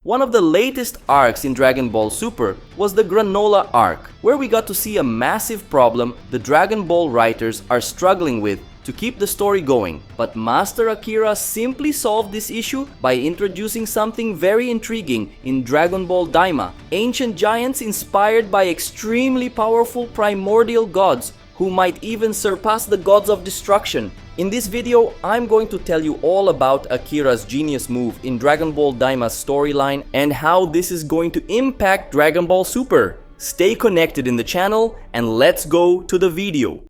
One of the latest arcs in Dragon Ball Super was the Granola arc, where we got to see a massive problem the Dragon Ball writers are struggling with to keep the story going. But Master Akira simply solved this issue by introducing something very intriguing in Dragon Ball Daima, ancient giants inspired by extremely powerful primordial gods who might even surpass the gods of destruction. In this video, I'm going to tell you all about Akira's genius move in Dragon Ball Daima's storyline and how this is going to impact Dragon Ball Super. Stay connected in the channel and let's go to the video.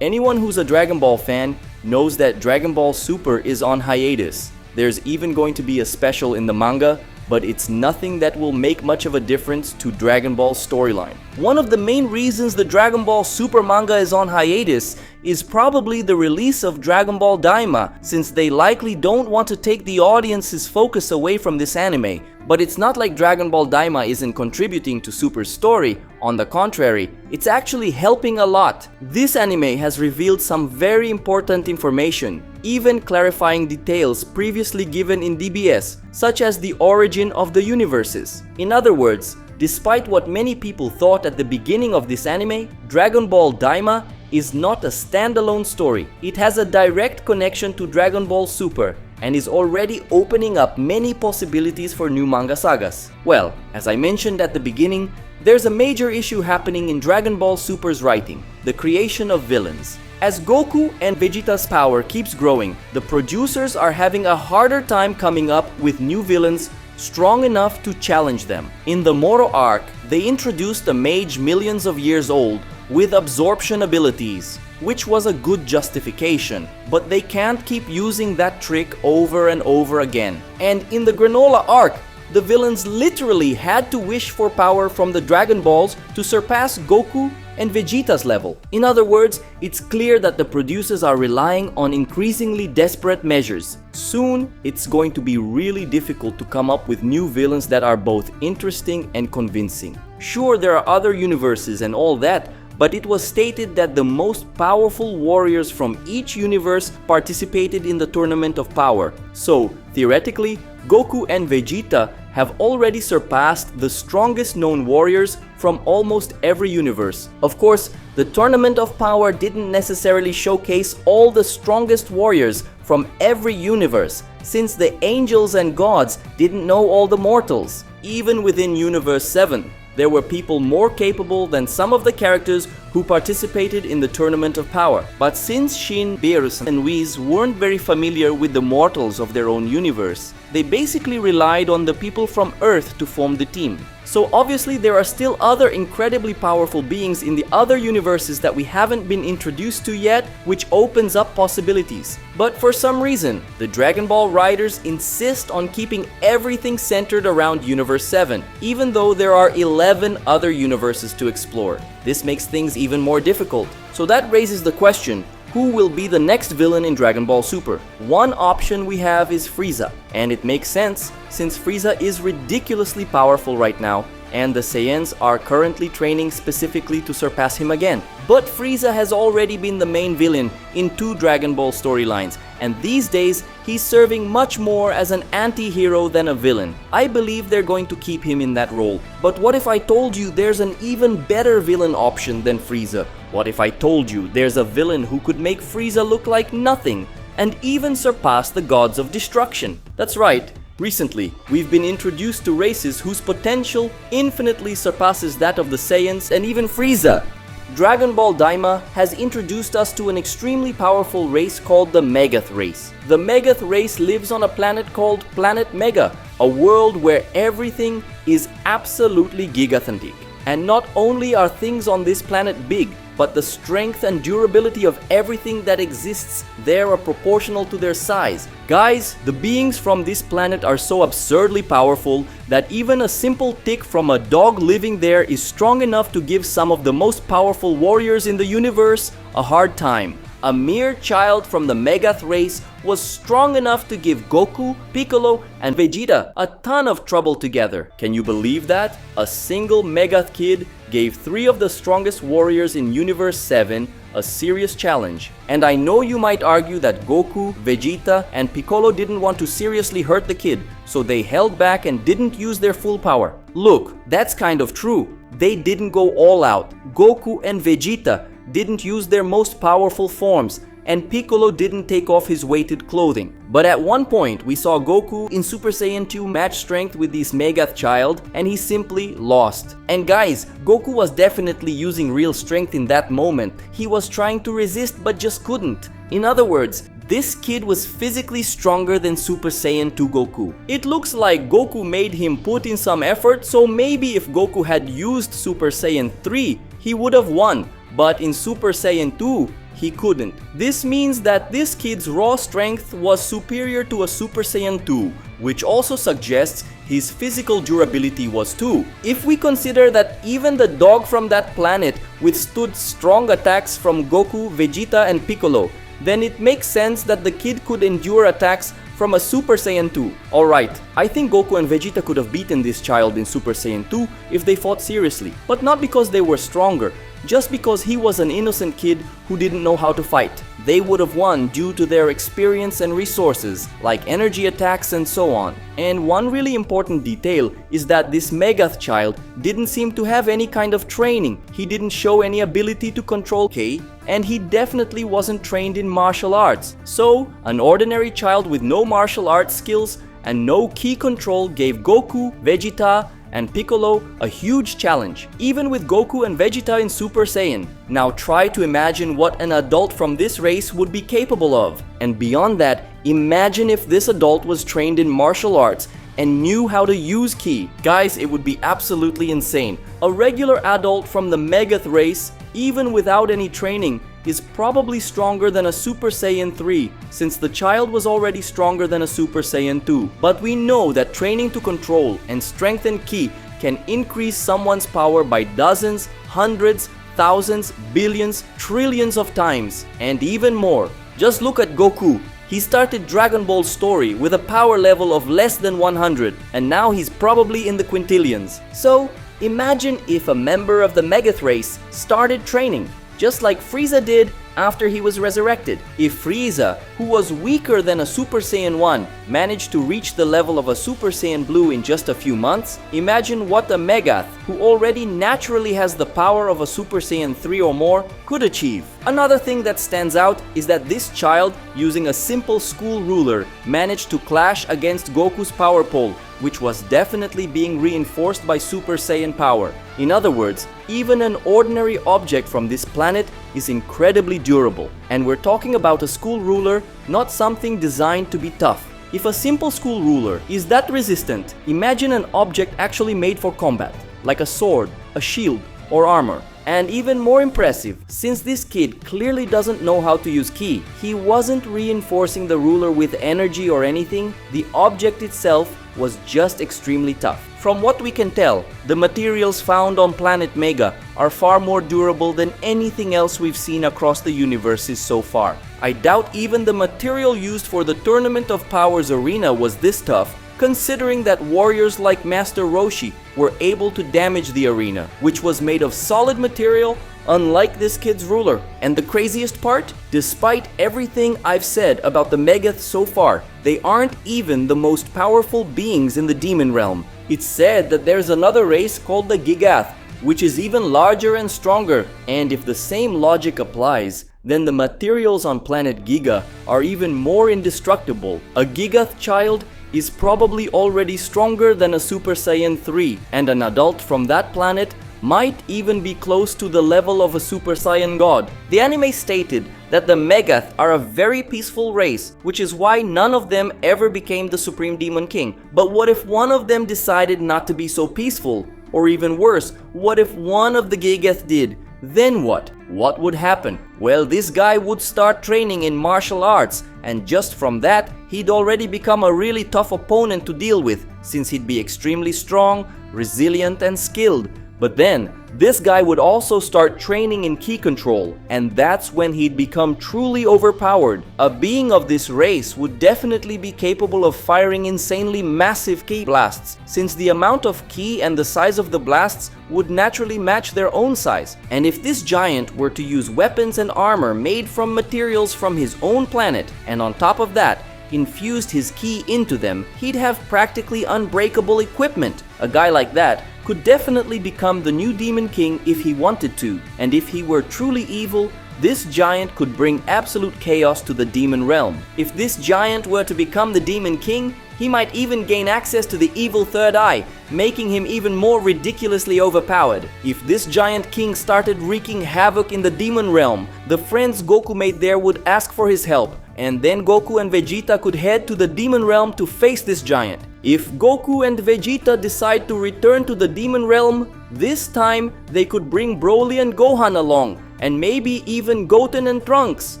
Anyone who's a Dragon Ball fan knows that Dragon Ball Super is on hiatus. There's even going to be a special in the manga, but it's nothing that will make much of a difference to Dragon Ball's storyline. One of the main reasons the Dragon Ball Super manga is on hiatus is probably the release of Dragon Ball Daima, since they likely don't want to take the audience's focus away from this anime. But it's not like Dragon Ball Daima isn't contributing to Super's story. On the contrary, it's actually helping a lot. This anime has revealed some very important information, even clarifying details previously given in DBS, such as the origin of the universes. In other words, despite what many people thought at the beginning of this anime, Dragon Ball Daima is not a standalone story. It has a direct connection to Dragon Ball Super and is already opening up many possibilities for new manga sagas. Well, as I mentioned at the beginning, there's a major issue happening in Dragon Ball Super's writing: the creation of villains. As Goku and Vegeta's power keeps growing, the producers are having a harder time coming up with new villains strong enough to challenge them. In the Moro arc, they introduced a mage millions of years old with absorption abilities, which was a good justification, but they can't keep using that trick over and over again. And in the Granola arc, the villains literally had to wish for power from the Dragon Balls to surpass Goku and Vegeta's level. In other words, it's clear that the producers are relying on increasingly desperate measures. Soon, it's going to be really difficult to come up with new villains that are both interesting and convincing. Sure, there are other universes and all that, but it was stated that the most powerful warriors from each universe participated in the Tournament of Power. So, theoretically, Goku and Vegeta have already surpassed the strongest known warriors from almost every universe. Of course, the Tournament of Power didn't necessarily showcase all the strongest warriors from every universe, since the angels and gods didn't know all the mortals. Even within Universe 7, there were people more capable than some of the characters who participated in the Tournament of Power. But since Shin, BEERUS, and Whis weren't very familiar with the mortals of their own universe, they basically relied on the people from Earth to form the team. So obviously there are still other incredibly powerful beings in the other universes that we haven't been introduced to yet, which opens up possibilities. But for some reason, the Dragon Ball writers insist on keeping everything centered around Universe 7, even though there are 11 other universes to explore. This makes things even more difficult. So that raises the question, who will be the next villain in Dragon Ball Super? One option we have is Frieza, and it makes sense since Frieza is ridiculously powerful right now, and the Saiyans are currently training specifically to surpass him again. But Frieza has already been the main villain in 2 Dragon Ball storylines, and these days he's serving much more as an anti-hero than a villain. I believe they're going to keep him in that role. But what if I told you there's an even better villain option than Frieza? What if I told you there's a villain who could make Frieza look like nothing and even surpass the gods of destruction? That's right. Recently, we've been introduced to races whose potential infinitely surpasses that of the Saiyans and even Frieza. Dragon Ball Daima has introduced us to an extremely powerful race called the Megga race. The Megga race lives on a planet called Planet Megga, a world where everything is absolutely gigantic. And not only are things on this planet big, but the strength and durability of everything that exists there are proportional to their size. Guys, the beings from this planet are so absurdly powerful that even a simple tick from a dog living there is strong enough to give some of the most powerful warriors in the universe a hard time. A mere child from the Megath race was strong enough to give Goku, Piccolo, and Vegeta a ton of trouble together. Can you believe that? A single Megath kid gave 3 of the strongest warriors in Universe 7 a serious challenge. And I know you might argue that Goku, Vegeta, and Piccolo didn't want to seriously hurt the kid, so they held back and didn't use their full power. Look, that's kind of true. They didn't go all out. Goku and Vegeta didn't use their most powerful forms, and Piccolo didn't take off his weighted clothing. But at one point, we saw Goku in Super Saiyan 2 match strength with this Megath child, and he simply lost. And guys, Goku was definitely using real strength in that moment. He was trying to resist but just couldn't. In other words, this kid was physically stronger than Super Saiyan 2 Goku. It looks like Goku made him put in some effort, so maybe if Goku had used Super Saiyan 3, he would have won. But in Super Saiyan 2, he couldn't. This means that this kid's raw strength was superior to a Super Saiyan 2, which also suggests his physical durability was too. If we consider that even the dog from that planet withstood strong attacks from Goku, Vegeta, and Piccolo, then it makes sense that the kid could endure attacks from a Super Saiyan 2. Alright, I think Goku and Vegeta could have beaten this child in Super Saiyan 2 if they fought seriously, but not because they were stronger, just because he was an innocent kid who didn't know how to fight. They would have won due to their experience and resources, like energy attacks and so on. And one really important detail is that this Megath child didn't seem to have any kind of training. He didn't show any ability to control Ki, and he definitely wasn't trained in martial arts. So, an ordinary child with no martial arts skills and no Ki control gave Goku, Vegeta, and Piccolo a huge challenge, even with Goku and Vegeta in Super Saiyan. Now try to imagine what an adult from this race would be capable of. And beyond that, imagine if this adult was trained in martial arts and knew how to use Ki. Guys, it would be absolutely insane. A regular adult from the Megath race, even without any training, is probably stronger than a Super Saiyan 3, since the child was already stronger than a Super Saiyan 2. But we know that training to control and strengthen Ki can increase someone's power by dozens, hundreds, thousands, billions, trillions of times, and even more. Just look at Goku. He started Dragon Ball's story with a power level of less than 100, and now he's probably in the quintillions. So, imagine if a member of the Megath race started training, just like Frieza did after he was resurrected. If Frieza, who was weaker than a Super Saiyan 1, managed to reach the level of a Super Saiyan Blue in just a few months, imagine what a Megath, who already naturally has the power of a Super Saiyan 3 or more, could achieve. Another thing that stands out is that this child, using a simple school ruler, managed to clash against Goku's power pole, which was definitely being reinforced by Super Saiyan power. In other words, even an ordinary object from this planet is incredibly durable. And we're talking about a school ruler, not something designed to be tough. If a simple school ruler is that resistant, imagine an object actually made for combat, like a sword, a shield, or armor. And even more impressive, since this kid clearly doesn't know how to use Ki, he wasn't reinforcing the ruler with energy or anything, the object itself was just extremely tough. From what we can tell, the materials found on planet Megga are far more durable than anything else we've seen across the universes so far. I doubt even the material used for the Tournament of Powers arena was this tough, considering that warriors like Master Roshi were able to damage the arena, which was made of solid material, unlike this kid's ruler. And the craziest part? Despite everything I've said about the Megath so far, they aren't even the most powerful beings in the demon realm. It's said that there's another race called the Giga, which is even larger and stronger. And if the same logic applies, then the materials on planet Giga are even more indestructible. A Gigath child is probably already stronger than a Super Saiyan 3, and an adult from that planet might even be close to the level of a Super Saiyan god. The anime stated that the Megath are a very peaceful race, which is why none of them ever became the Supreme Demon King. But what if one of them decided not to be so peaceful? Or even worse, what if one of the Gigath did? Then what? What would happen? Well, this guy would start training in martial arts, and just from that, he'd already become a really tough opponent to deal with, since he'd be extremely strong, resilient, and skilled. But then, this guy would also start training in ki control, and that's when he'd become truly overpowered. A being of this race would definitely be capable of firing insanely massive ki blasts, since the amount of ki and the size of the blasts would naturally match their own size. And if this giant were to use weapons and armor made from materials from his own planet, and on top of that, infused his ki into them, he'd have practically unbreakable equipment. A guy like that could definitely become the new Demon King if he wanted to, and if he were truly evil, this giant could bring absolute chaos to the demon realm. If this giant were to become the Demon King, he might even gain access to the evil third eye, making him even more ridiculously overpowered. If this giant king started wreaking havoc in the demon realm, the friends Goku made there would ask for his help, and then Goku and Vegeta could head to the demon realm to face this giant. If Goku and Vegeta decide to return to the demon realm, this time they could bring Broly and Gohan along, and maybe even Goten and Trunks.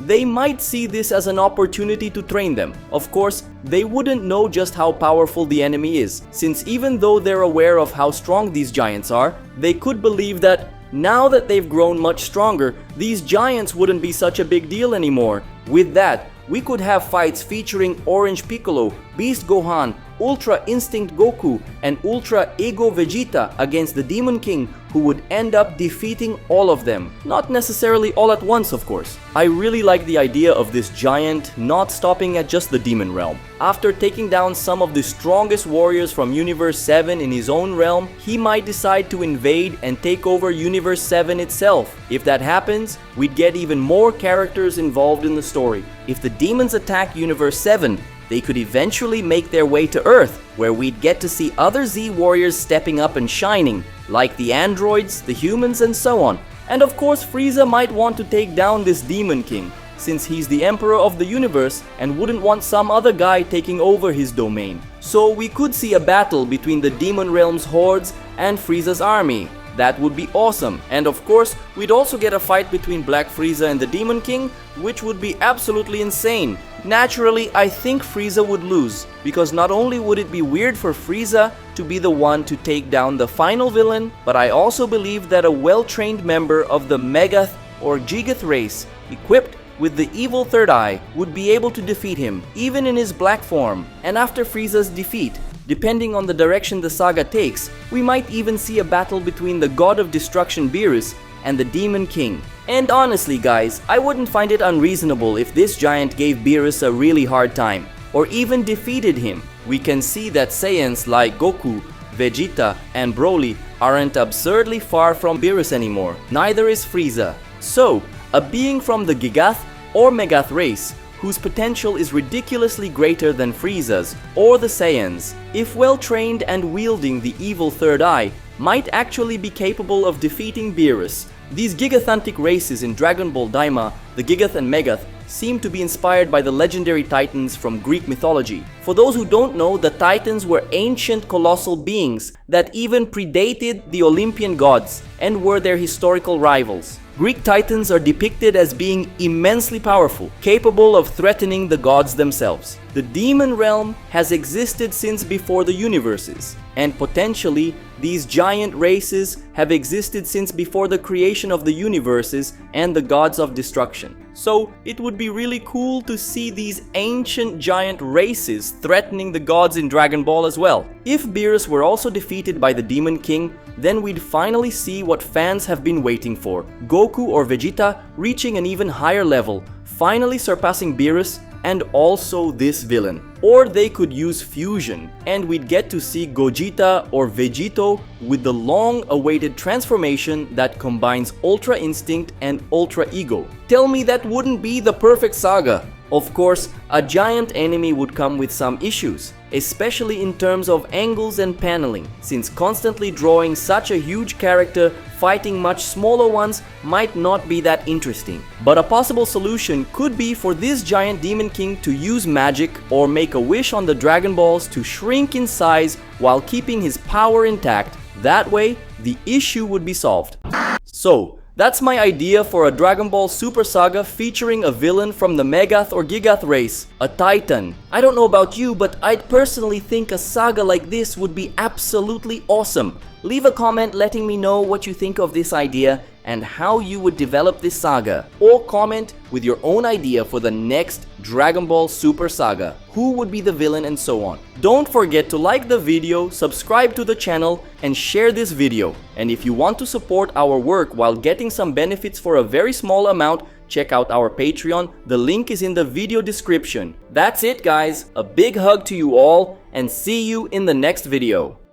They might see this as an opportunity to train them. Of course, they wouldn't know just how powerful the enemy is, since even though they're aware of how strong these giants are, they could believe that now that they've grown much stronger, these giants wouldn't be such a big deal anymore. With that, we could have fights featuring Orange Piccolo, Beast Gohan, Ultra Instinct Goku, and Ultra Ego Vegeta against the Demon King, who would end up defeating all of them. Not necessarily all at once, of course. I really like the idea of this giant not stopping at just the demon realm. After taking down some of the strongest warriors from Universe 7 in his own realm, he might decide to invade and take over Universe 7 itself. If that happens, we'd get even more characters involved in the story. If the demons attack Universe 7, they could eventually make their way to Earth, where we'd get to see other Z warriors stepping up and shining, like the androids, the humans, and so on. And of course, Frieza might want to take down this Demon King, since he's the emperor of the universe and wouldn't want some other guy taking over his domain. So we could see a battle between the Demon Realm's hordes and Frieza's army. That would be awesome. And of course, we'd also get a fight between Black Frieza and the Demon King, which would be absolutely insane. Naturally, I think Frieza would lose, because not only would it be weird for Frieza to be the one to take down the final villain, but I also believe that a well-trained member of the Megga or Giga race, equipped with the evil third eye, would be able to defeat him, even in his black form. And after Frieza's defeat, depending on the direction the saga takes, we might even see a battle between the God of Destruction BEERUS and the Demon King. And honestly guys, I wouldn't find it unreasonable if this giant gave BEERUS a really hard time, or even defeated him. We can see that Saiyans like Goku, Vegeta, and Broly aren't absurdly far from BEERUS anymore. Neither is Frieza. So, a being from the Giga or Megga race, whose potential is ridiculously greater than Frieza's or the Saiyans, if well trained and wielding the evil third eye, might actually be capable of defeating BEERUS. These gigathantic races in Dragon Ball Daima, the Giga and Megga, seem to be inspired by the legendary Titans from Greek mythology. For those who don't know, the Titans were ancient colossal beings that even predated the Olympian gods and were their historical rivals. Greek Titans are depicted as being immensely powerful, capable of threatening the gods themselves. The demon realm has existed since before the universes, and potentially these giant races have existed since before the creation of the universes and the gods of destruction. So it would be really cool to see these ancient giant races threatening the gods in Dragon Ball as well. If BEERUS were also defeated by the Demon King, then we'd finally see what fans have been waiting for: Goku or Vegeta reaching an even higher level, finally surpassing BEERUS and also this villain. Or they could use fusion, and we'd get to see Gogeta or Vegito with the long-awaited transformation that combines Ultra Instinct and Ultra Ego. Tell me that wouldn't be the perfect saga. Of course, a giant enemy would come with some issues, especially in terms of angles and paneling, since constantly drawing such a huge character fighting much smaller ones might not be that interesting. But a possible solution could be for this giant Demon King to use magic or make a wish on the Dragon Balls to shrink in size while keeping his power intact. That way, the issue would be solved. So, That's my idea for a Dragon Ball Super Saga featuring a villain from the Megath or Gigath race, a Titan. I don't know about you, but I'd personally think a saga like this would be absolutely awesome. Leave a comment letting me know what you think of this idea and how you would develop this saga, or comment with your own idea for the next Dragon Ball Super Saga. Who would be the villain and so on. Don't forget to like the video, subscribe to the channel, and share this video. And if you want to support our work while getting some benefits for a very small amount, check out our Patreon. The link is in the video description. That's it, guys. A big hug to you all, and see you in the next video.